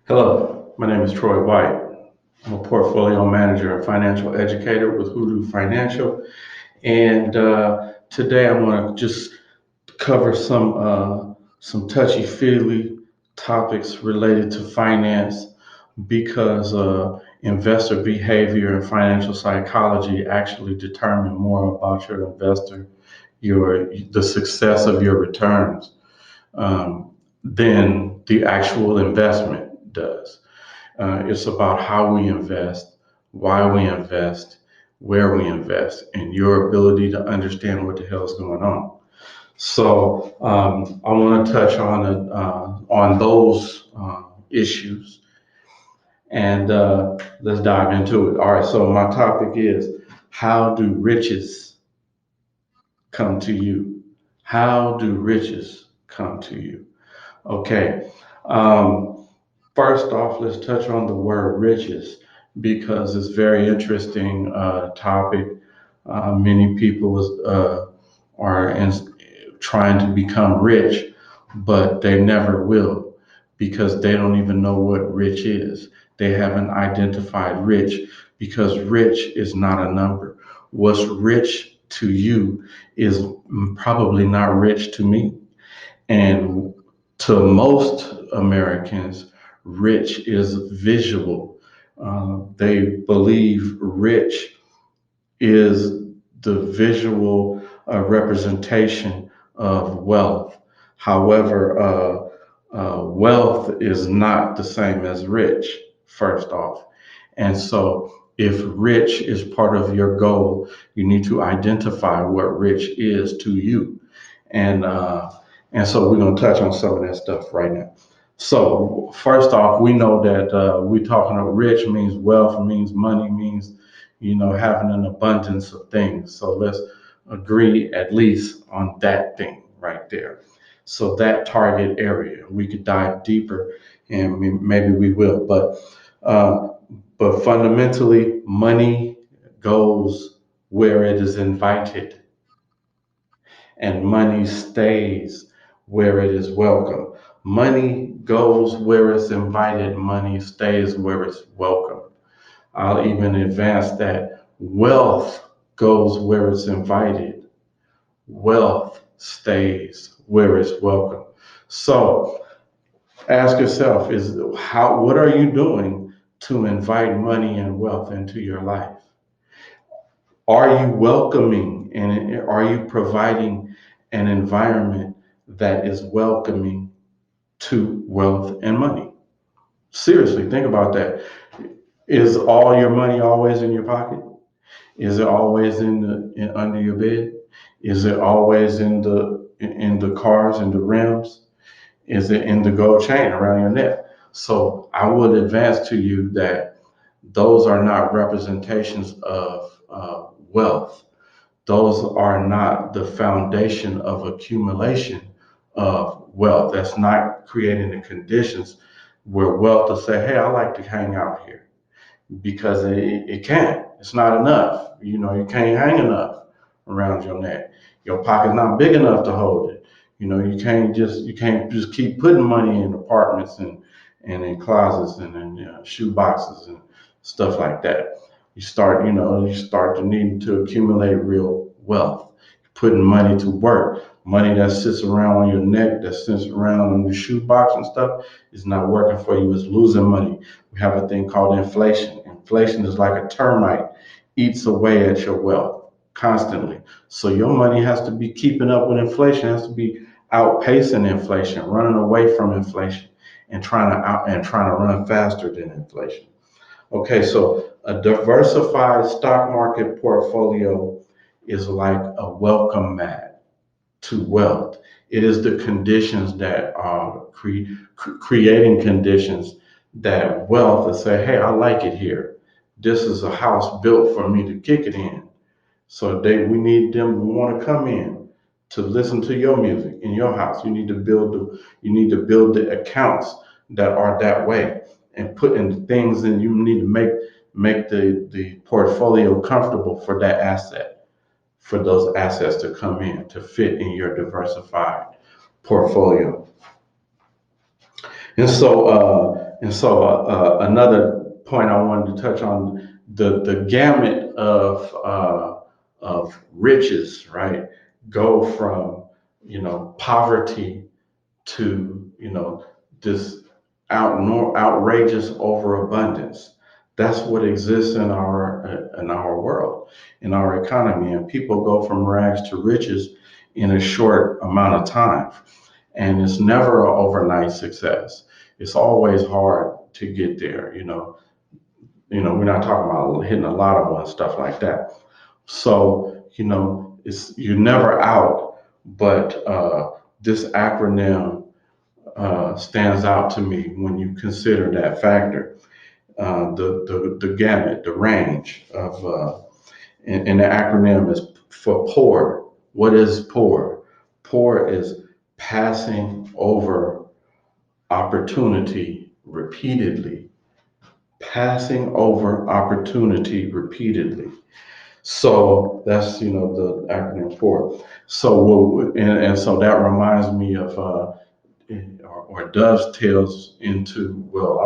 Hello, my name is Troy White. I'm a portfolio manager and financial educator with Hoodoo Financial. And today I want to just cover some touchy-feely topics related to finance because investor behavior and financial psychology actually determine more about your investor, the success of your returns than the actual investment does. It's about how we invest, why we invest, where we invest, and your ability to understand what the hell is going on. So I want to touch on those issues, and let's dive into it. All right. So my topic is, how do riches come to you? How do riches come to you? Okay. Um, First off, let's touch on the word riches because it's very interesting topic. Many people are trying to become rich, but they never will because they don't even know what rich is. They haven't identified rich because rich is not a number. What's rich to you is probably not rich to me. And to most Americans, rich is visual. They believe rich is the visual representation of wealth. However, wealth is not the same as rich, first off. And so, if rich is part of your goal, you need to identify what rich is to you. And so we're going to touch on some of that stuff right now. So first off, we know that we talking about rich means wealth, means money, means having an abundance of things. So let's agree at least on that thing right there. So that target area, we could dive deeper, and maybe we will. Uh, but fundamentally, money goes where it is invited, and money stays where it is welcome. Money goes where it's invited, money stays where it's welcome. I'll even advance that wealth goes where it's invited, wealth stays where it's welcome. So ask yourself, what are you doing to invite money and wealth into your life? Are you welcoming and are you providing an environment that is welcoming to wealth and money? Seriously, think about that. Is all your money always in your pocket? Is it always under your bed? Is it always in the cars and the rims? Is it in the gold chain around your neck? So I would advance to you that those are not representations of wealth. Those are not the foundation of accumulation of wealth. That's not creating the conditions where wealth will say, hey, I like to hang out here, because it can't. It's not enough. You can't hang enough around your neck. Your pocket's not big enough to hold it. You can't just keep putting money in apartments and in closets and in shoe boxes and stuff like that. You start to need to accumulate real wealth, putting money to work. Money that sits around on your neck, that sits around on your shoe box and stuff, is not working for you. It's losing money. We have a thing called inflation. Inflation is like a termite, eats away at your wealth constantly. So your money has to be keeping up with inflation, has to be outpacing inflation, running away from inflation, and trying to run faster than inflation. Okay, so a diversified stock market portfolio is like a welcome mat to wealth. It is the conditions that are creating conditions that wealth will say, hey, I like it here. This is a house built for me to kick it in. So we need them to want to come in to listen to your music in your house. You need to build the accounts that are that way, and put in the things, and you need to make the portfolio comfortable for that asset, for those assets to come in to fit in your diversified portfolio. And so And so another point I wanted to touch on, the gamut of riches, right? Go from, poverty to, this outrageous overabundance. That's what exists in our world, in our economy, and people go from rags to riches in a short amount of time. And it's never an overnight success. It's always hard to get there. We're not talking about hitting a lotto and stuff like that. So, it's you're never out, but this acronym stands out to me when you consider that factor. The gamut, the range of, and the acronym is for poor. What is poor? Poor is passing over opportunity repeatedly, passing over opportunity repeatedly. So that's, the acronym for. And so that reminds me of, or dovetails into, well,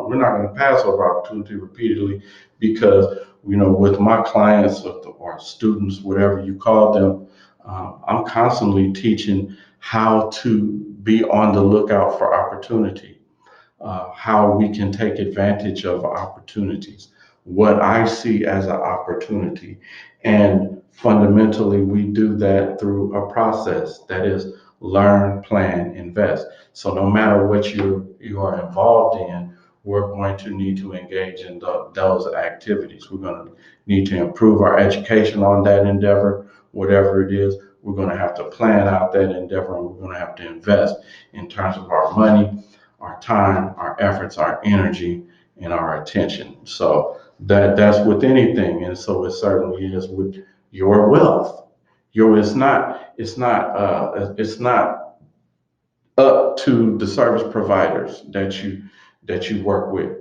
we're not going to pass over opportunity repeatedly, because, with my clients or students, whatever you call them, I'm constantly teaching how to be on the lookout for opportunity, how we can take advantage of opportunities, what I see as an opportunity. And fundamentally, we do that through a process that is learn, plan, invest. So no matter what you are involved in, we're going to need to engage in those activities. We're going to need to improve our education on that endeavor, whatever it is. We're going to have to plan out that endeavor, and we're going to have to invest in terms of our money, our time, our efforts, our energy, and our attention. So that's with anything, and so it certainly is with your wealth. It's not up to the service providers that you work with.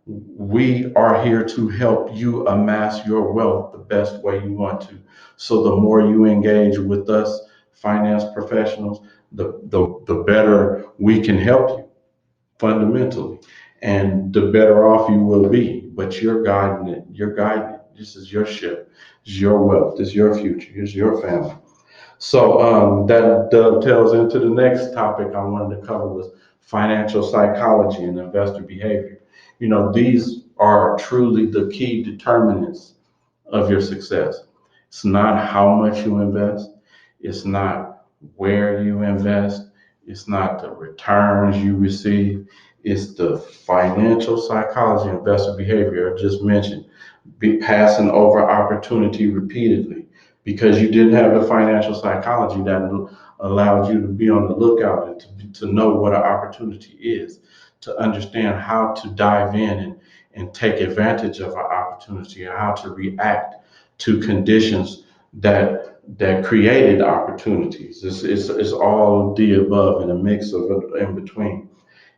We are here to help you amass your wealth the best way you want to. So the more you engage with us, finance professionals, the better we can help you fundamentally, and the better off you will be. But you're guiding it. You're guiding it. This is your ship. It's your wealth. It's your future. It's your family. So that dovetails into the next topic I wanted to cover, was financial psychology and investor behavior. These are truly the key determinants of your success. It's not how much you invest. It's not where you invest. It's not the returns you receive. It's the financial psychology, investor behavior I just mentioned. Be passing over opportunity repeatedly because you didn't have the financial psychology that allowed you to be on the lookout and to know what an opportunity is, to understand how to dive in and take advantage of an opportunity, and how to react to conditions that created opportunities. It's all of the above and a mix of it in between.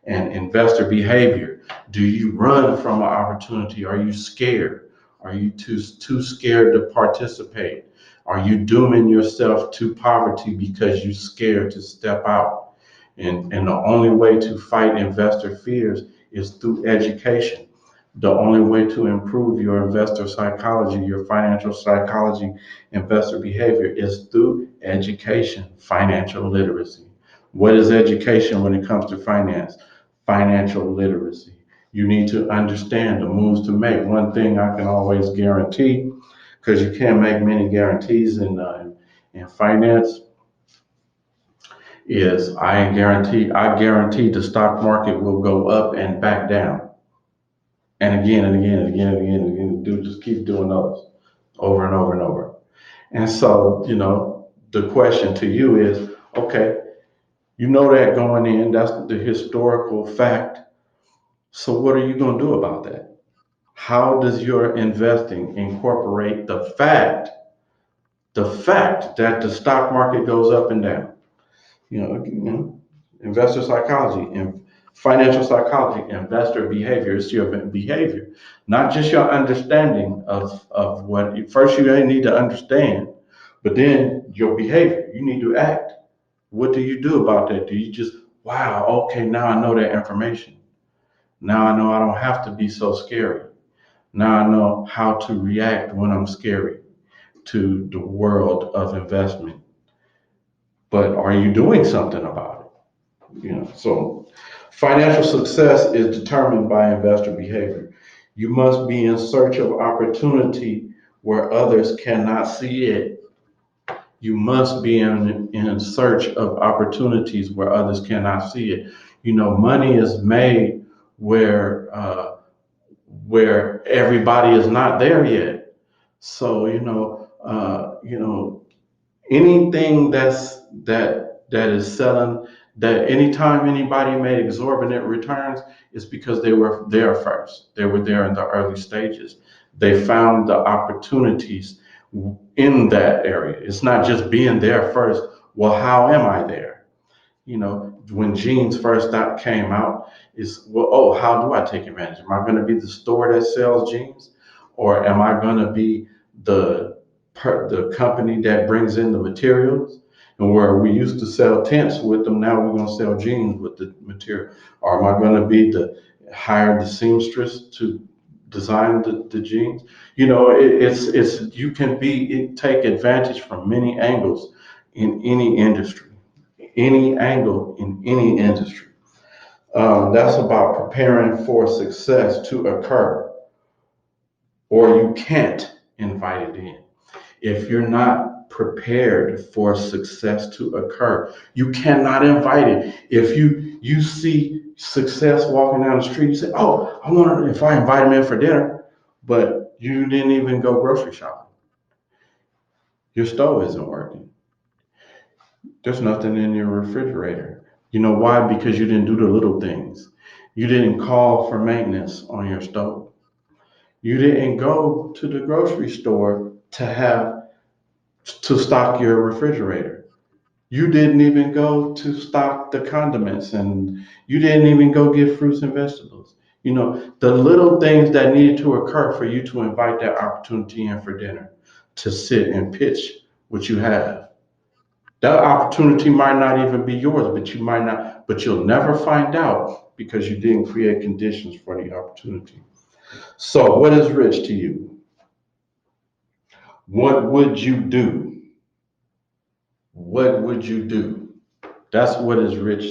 And investor behavior. Do you run from an opportunity? Are you scared? Are you too scared to participate? Are you dooming yourself to poverty because you're scared to step out? And the only way to fight investor fears is through education. The only way to improve your investor psychology, your financial psychology, investor behavior is through education, financial literacy. What is education when it comes to finance? Financial literacy. You need to understand the moves to make. One thing I can always guarantee, because you can't make many guarantees in finance, is I guarantee the stock market will go up and back down, and again and again and again and again and again. Just keep doing those over and over and over. And so, the question to you is, okay, you know that going in, that's the historical fact. So what are you going to do about that? How does your investing incorporate the fact that the stock market goes up and down? Investor psychology and financial psychology, investor behavior is your behavior, not just your understanding of what. First, you need to understand, but then your behavior. You need to act. What do you do about that? Do you just, wow, okay, now I know that information? Now I know I don't have to be so scary. Now I know how to react when I'm scary to the world of investment. But are you doing something about it? So financial success is determined by investor behavior. You must be in search of opportunity where others cannot see it. You must be in search of opportunities where others cannot see it. Money is made where everybody is not there yet. So anything that is selling, that anytime anybody made exorbitant returns, is because they were there first. They were there in the early stages. They found the opportunities in that area. It's not just being there first. Well, how am I there? When jeans first came out, is, well, oh, how do I take advantage? Am I going to be the store that sells jeans, or am I going to be the the company that brings in the materials? And where we used to sell tents with them, now we're going to sell jeans with the material. Or am I going to be hire the seamstress to design the jeans? It's you can take advantage from many angles in any industry, any angle in any industry. That's about preparing for success to occur, or you can't invite it in. If you're not prepared for success to occur, you cannot invite it. If you see success walking down the street, you say, "Oh, I wonder if I invite him in for dinner," but you didn't even go grocery shopping. Your stove isn't working. There's nothing in your refrigerator. You know why? Because you didn't do the little things. You didn't call for maintenance on your stove. You didn't go to the grocery store to stock your refrigerator. You didn't even go to stock the condiments, and you didn't even go get fruits and vegetables. The little things that needed to occur for you to invite that opportunity in for dinner, to sit and pitch what you have. That opportunity might not even be yours, but you'll never find out because you didn't create conditions for the opportunity. So, what is rich to you? What would you do? What would you do? That's what is rich.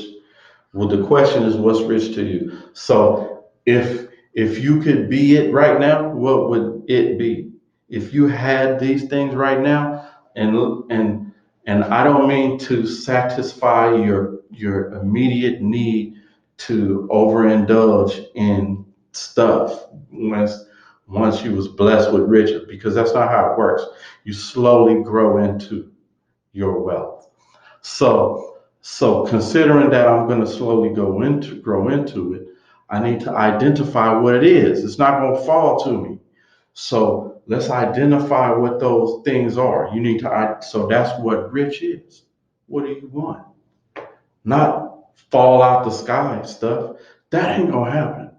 Well, the question is, what's rich to you? So, if you could be it right now, what would it be? If you had these things right now, and I don't mean to satisfy your immediate need to overindulge in stuff once you was blessed with riches, because that's not how it works. You slowly grow into your wealth. So considering that I'm going to slowly grow into it, I need to identify what it is. It's not going to fall to me. So let's identify what those things are. So that's what rich is. What do you want? Not fall out the sky stuff. That ain't gonna happen.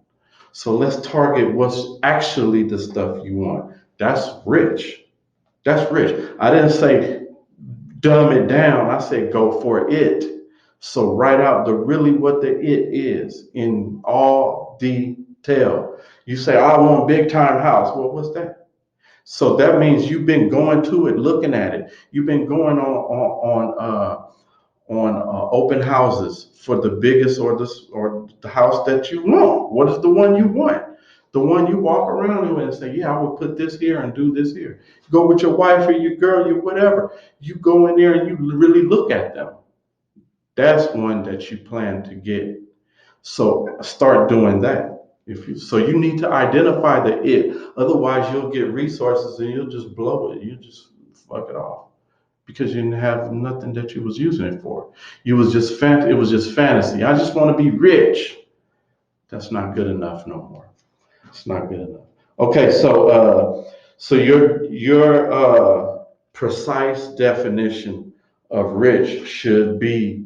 So let's target what's actually the stuff you want. That's rich. That's rich. I didn't say dumb it down. I said go for it. So write out really what the it is in all detail. You say, I want big time house. Well, what's that? So that means you've been going to it, looking at it. You've been going on open houses for the biggest or the house that you want. What is the one you want? The one you walk around with and say, yeah, I would put this here and do this here. Go with your wife or your girl, your whatever. You go in there and you really look at them. That's one that you plan to get. So start doing that. So you need to identify the it. Otherwise, you'll get resources and you'll just blow it. You just fuck it off because you didn't have nothing that you was using it for. It was just fantasy. I just want to be rich. That's not good enough no more. It's not good enough. Okay, so your precise definition of rich should be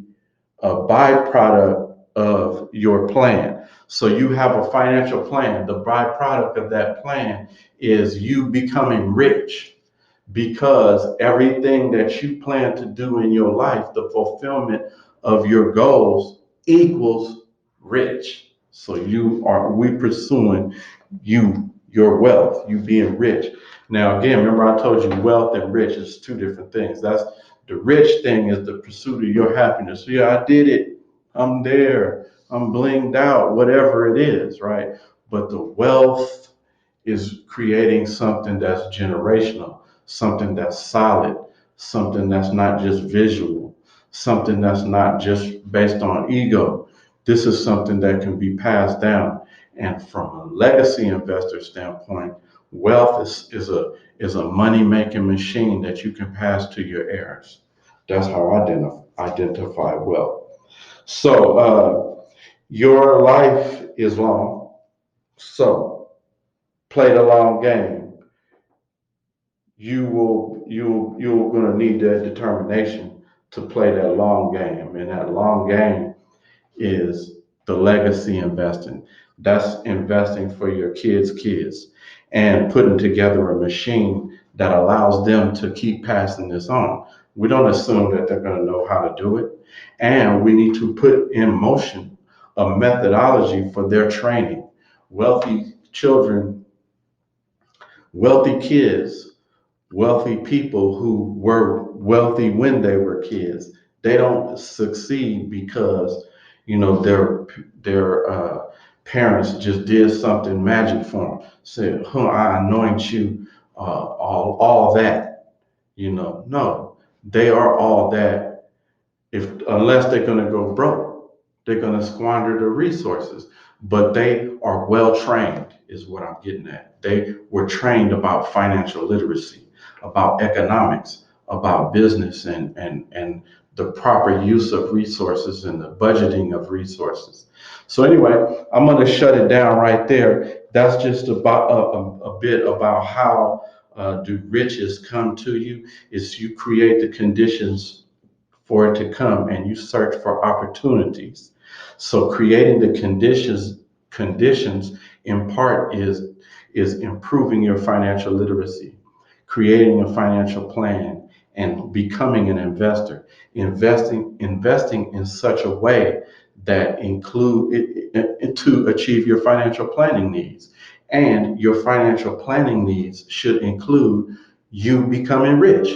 a byproduct of your plan. So you have a financial plan. The byproduct of that plan is you becoming rich, because everything that you plan to do in your life, the fulfillment of your goals, equals rich. So we pursuing your wealth, you being rich. Now, again, remember I told you wealth and rich is two different things. That's the rich thing is the pursuit of your happiness. So, yeah, I did it. I'm there. I'm blinged out, whatever it is, right? But the wealth is creating something that's generational, something that's solid, something that's not just visual, something that's not just based on ego. This is something that can be passed down. And from a legacy investor standpoint, wealth is a money making machine that you can pass to your heirs. That's how I identify wealth. So your life is long. So play the long game. You're going to need that determination to play that long game, and that long game is the legacy investing. That's investing for your kids and putting together a machine that allows them to keep passing this on. We don't assume that they're going to know how to do it, and we need to put in motion a methodology for their training. Wealthy children, wealthy kids, wealthy people who were wealthy when they were kids. They don't succeed because their parents just did something magic for them. Said, "Huh, I anoint you, all that." No, they are all that if unless they're going to go broke, they're going to squander the resources. But they are well trained, is what I'm getting at. They were trained about financial literacy, about economics, about business, and the proper use of resources and the budgeting of resources. So anyway, I'm going to shut it down right there. That's just about a bit about how do riches come to you. Is you create the conditions for it to come, and you search for opportunities. So creating the conditions in part is improving your financial literacy, creating a financial plan, and becoming an investor. Investing in such a way that include to achieve your financial planning needs. And your financial planning needs should include you becoming rich.